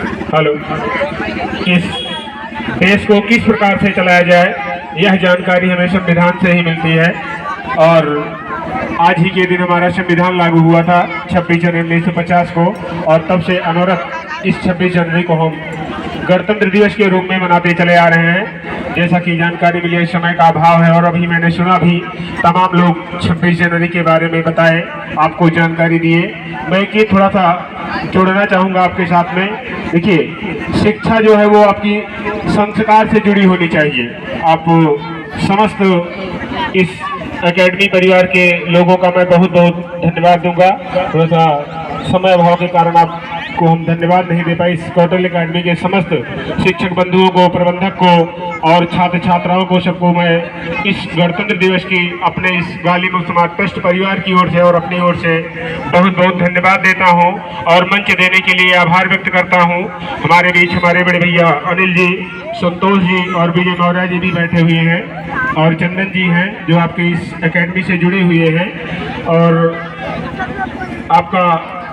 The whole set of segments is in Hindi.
हेलो, इस देश को किस प्रकार से चलाया जाए, यह जानकारी हमें संविधान से ही मिलती है। और आज ही के दिन हमारा संविधान लागू हुआ था 26 जनवरी 1950 को, और तब से अनवरत इस 26 जनवरी को हम गणतंत्र दिवस के रूप में मनाते चले आ रहे हैं। जैसा कि जानकारी मिली, इस समय का अभाव है और अभी मैंने सुना भी तमाम लोग 26 जनवरी के बारे में बताए, आपको जानकारी दिए। मैं कि थोड़ा सा जोड़ना चाहूँगा आपके साथ में। देखिए, शिक्षा जो है वो आपकी संस्कार से जुड़ी होनी चाहिए। आप समस्त इस एकेडमी परिवार के लोगों का मैं बहुत बहुत धन्यवाद दूंगा। थोड़ा सा समय अभाव के कारण आपको हम धन्यवाद नहीं दे पाए। इस कौटिल्य एकेडमी के समस्त शिक्षक बंधुओं को, प्रबंधक को और छात्र छात्राओं को, सबको मैं इस गणतंत्र दिवस की अपने इस गाली मुक्त समाज ट्रस्ट परिवार की ओर से और अपनी ओर से बहुत बहुत धन्यवाद देता हूं और मंच देने के लिए आभार व्यक्त करता हूं। हमारे बीच हमारे बड़े भैया अनिल जी, संतोष जी और विजय मौर्य जी भी बैठे हुए हैं, और चंदन जी हैं जो आपके इस एकेडमी से जुड़े हुए हैं। और आपका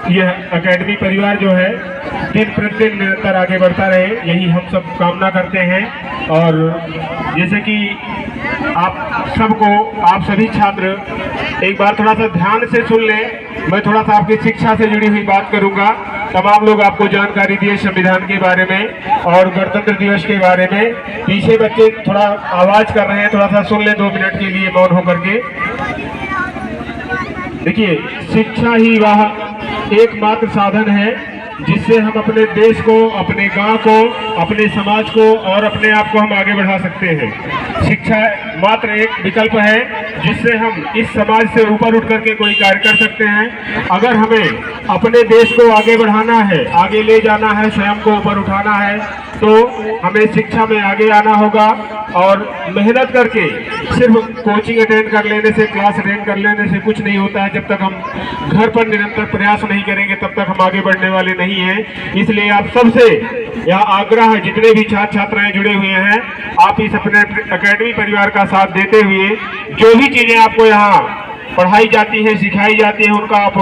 यह एकेडमी परिवार जो है दिन प्रतिदिन निरंतर आगे बढ़ता रहे, यही हम सब कामना करते हैं। और जैसे कि आप सबको, आप सभी छात्र एक बार थोड़ा सा ध्यान से सुन लें। मैं थोड़ा सा आपकी शिक्षा से जुड़ी हुई बात करूंगा। तमाम लोग आपको जानकारी दिए संविधान के बारे में और गणतंत्र दिवस के बारे में। पीछे बच्चे थोड़ा आवाज कर रहे हैं, थोड़ा सा सुन लें 2 मिनट के लिए मौन होकर के। देखिए, शिक्षा ही वह एकमात्र साधन है जिससे हम अपने देश को, अपने गांव को, अपने समाज को और अपने आप को हम आगे बढ़ा सकते हैं। शिक्षा मात्र एक विकल्प है जिससे हम इस समाज से ऊपर उठ करके कोई कार्य कर सकते हैं। अगर हमें अपने देश को आगे बढ़ाना है, आगे ले जाना है, स्वयं को ऊपर उठाना है, तो हमें शिक्षा में आगे आना होगा और मेहनत करके सिर्फ कोचिंग अटेंड कर लेने से, क्लास अटेंड कर लेने से कुछ नहीं होता है। जब तक हम घर पर निरंतर प्रयास नहीं करेंगे तब तक हम आगे बढ़ने वाले नहीं हैं। इसलिए आप सबसे यह आग्रह है, जितने भी छात्र छात्राएं जुड़े हुए हैं, आप इस अपने एकेडमी परिवार का साथ देते हुए जो भी चीजें आपको यहाँ पढ़ाई जाती है, सिखाई जाती है, उनका आप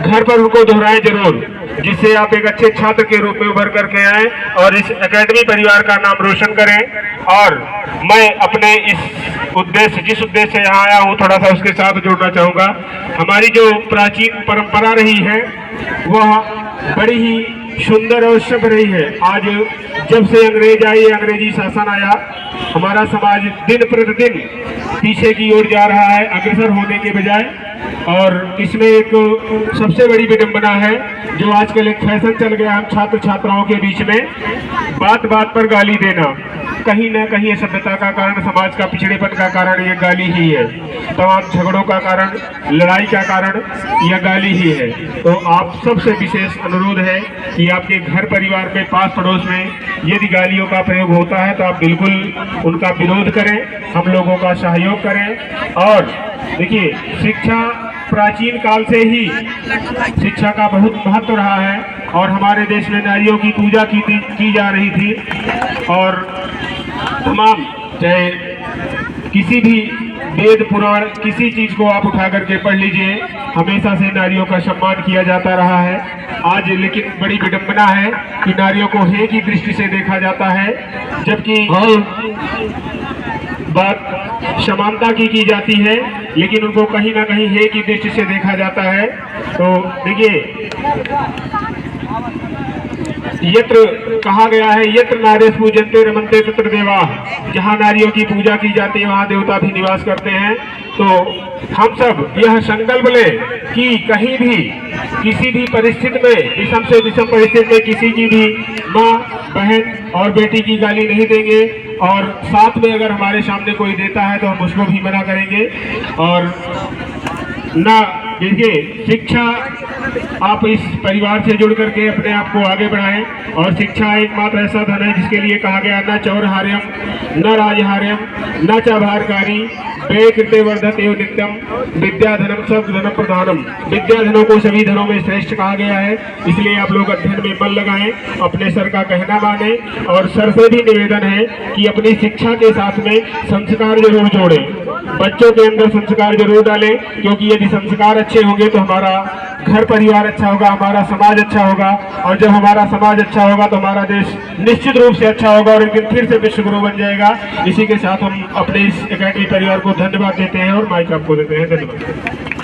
घर पर उनको दोहराएं जरूर, जिससे आप एक अच्छे छात्र के रूप में उभर करके आए और इस एकेडमी परिवार का नाम रोशन करें। और मैं अपने इस उद्देश्य, जिस उद्देश्य से यहाँ आया हूँ, थोड़ा सा उसके साथ जोड़ना चाहूँगा। हमारी जो प्राचीन परंपरा रही है वह बड़ी ही सुंदर और सभ्य रही है। आज जब से अंग्रेज आए, अंग्रेजी शासन आया, हमारा समाज दिन प्रतिदिन पीछे की ओर जा रहा है, अग्रसर होने के बजाय। और इसमें एक सबसे बड़ी विडंबना है जो आजकल एक फैशन चल गया हम छात्र छात्राओं के बीच में, बात बात पर गाली देना। कहीं ना कहीं सभ्यता का कारण, समाज का पिछड़ेपन का कारण यह गाली ही है। तमाम झगड़ों का कारण, लड़ाई का कारण यह गाली ही है। तो आप सबसे विशेष अनुरोध है कि आपके घर परिवार में, पास पड़ोस में यदि गालियों का प्रयोग होता है तो आप बिल्कुल उनका विरोध करें, हम लोगों का सहयोग करें। और देखिए, शिक्षा प्राचीन काल से ही शिक्षा का बहुत महत्व रहा है और हमारे देश में नारियों की पूजा की जा रही थी। और तमाम, चाहे किसी भी वेद पुराण, किसी चीज को आप उठा करके पढ़ लीजिए, हमेशा से नारियों का सम्मान किया जाता रहा है। आज लेकिन बड़ी विडंबना है कि नारियों को हे की दृष्टि से देखा जाता है, जबकि बात समानता की जाती है, लेकिन उनको कहीं ना कहीं हे की दृष्टि से देखा जाता है। तो देखिए, यत्र कहा गया है, यत्र नारेश पूजन्ते रमन्ते तत्र देवाः, जहाँ नारियों की पूजा की जाती है वहाँ देवता भी निवास करते हैं। तो हम सब यह संकल्प लें कि कहीं भी, किसी भी परिस्थिति में, विषम से विषम परिस्थिति में किसी की भी माँ, बहन और बेटी की गाली नहीं देंगे। और साथ में अगर हमारे सामने कोई देता है तो हम उसको भी मना करेंगे। और ना, देखिए, शिक्षा आप इस परिवार से जुड़ करके अपने आप को आगे बढ़ाएं। और शिक्षा एकमात्र ऐसा धन है जिसके लिए कहा गया, न चौरहार्यम न राजहार्यम न च भारकारी व्यय कृते वर्धते नित्यम विद्याधनम सब धनम प्रधानम। विद्याधनों को सभी धनों में श्रेष्ठ कहा गया है। इसलिए आप लोग अध्ययन में मन लगाएं, अपने सर का कहना माने। और सर से भी निवेदन है कि अपनी शिक्षा के साथ में संस्कार जरूर जोड़ें, बच्चों के अंदर संस्कार जरूर डालें, क्योंकि यदि संस्कार अच्छे होंगे तो हमारा घर परिवार अच्छा होगा, हमारा समाज अच्छा होगा, और जब हमारा समाज अच्छा होगा तो हमारा देश निश्चित रूप से अच्छा होगा और एक दिन फिर से विश्व गुरु बन जाएगा। इसी के साथ हम अपने इस एकेडमी परिवार को धन्यवाद देते हैं और माइक आपको देते हैं। धन्यवाद।